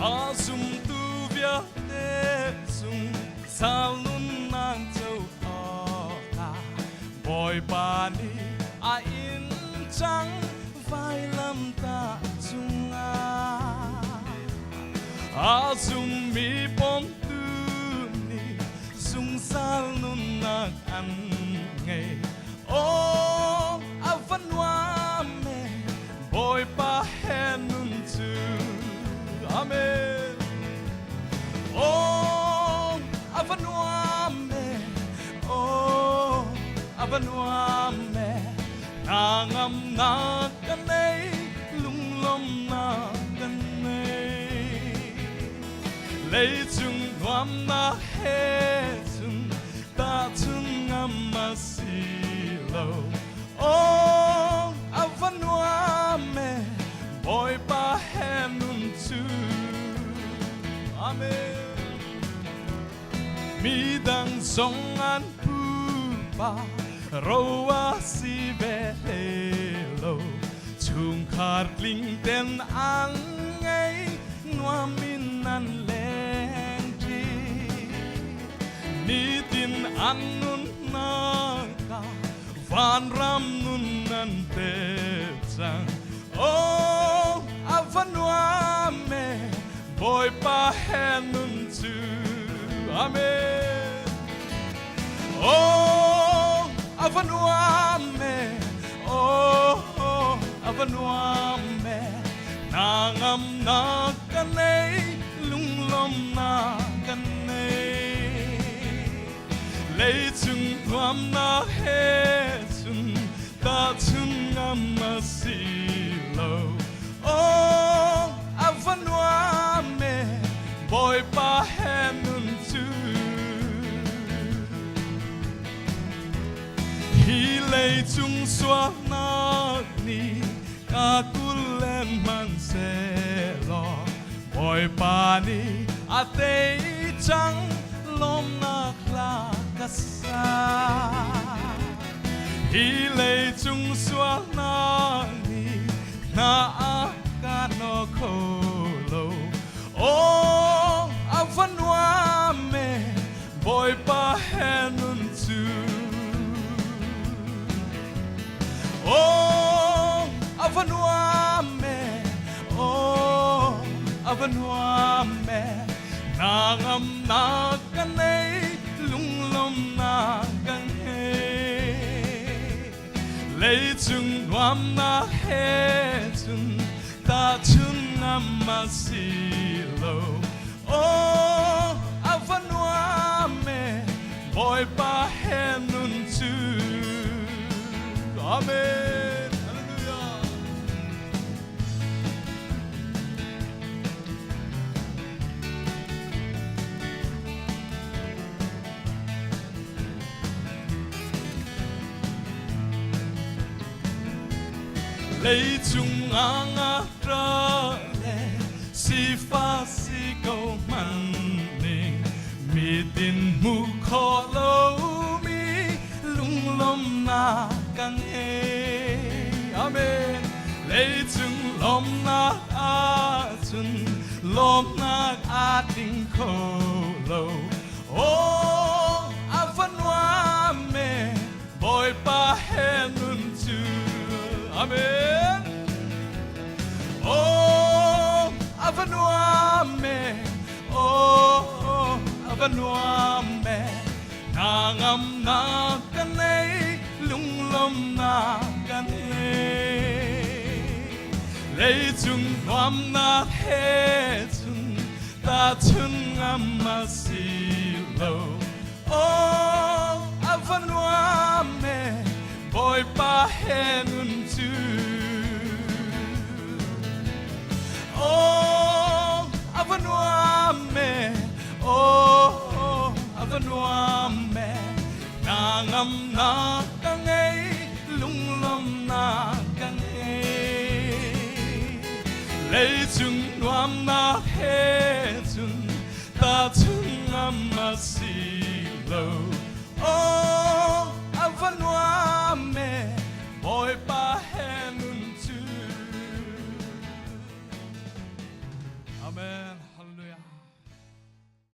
Asum tu via te sum salun nang châu ta boy pani a in trắng vai lâm ta chung Asum mi pom tu ni sung salun nang an ngay oh avanwa me boy pa henun tu Amen. Oh, Avanuame. Oh, Avanuame. Nangam na kanay, lunglom na kanay. Lay chung nuam na he chung, ta chung ngam masilo. Oh, Avanuame. Boy pa henun tu Amen Mi dang song an pu pa Roa si ve lo Chung khát linh tên ang ngay Ngoa min an leng chi Ni tin an nun na ka Van ram nun an te chang Oh, Avanuame, boy pa henun tu, Amen. Oh, Avanuame, oh, Avanuame, nangam na kanay, lunglom na kanay, lay chung tuam na he chung, ta chung ngam masi. Oh, Avanuame, boy pa henun tu Hi lay chung xóa na ni Ka kulen man se lo Boy pa ni ate chang lom na kla kasa Hi lay chung xóa na ni Na akano kolo Oh, Avanuame, boy pa henun tu Oh, Avanuame, oh, Avanuame Nangam na kanay, lunglom na kanay Lay chung nuam na he chung Ta chung ngam masilo Oh, Avanuame Boy pa henun tu Amen Hallelujah Lay chung anga tra le si fa si go man ning mi tin mu kho lo mi lung lom na kang he Amen Lay chung lom na a chun lom na a ting kho lo Oh Avanuame boy pa henun tu Amen. Oh, Avanuame, oh, Avanuame, nangam na kanay, lunglom na kanay. Lay chung nuam na he chung, ta chung ngam masilo. Oh, Avanuame, boy pa henun tu Oh, Avanuame, oh, Avanuame Nangam na kangay, lunglom na kangay Lay chung nuam na he chung, ta chung ngam masilo Oh, Avanuame, boy pa henun tu Amen.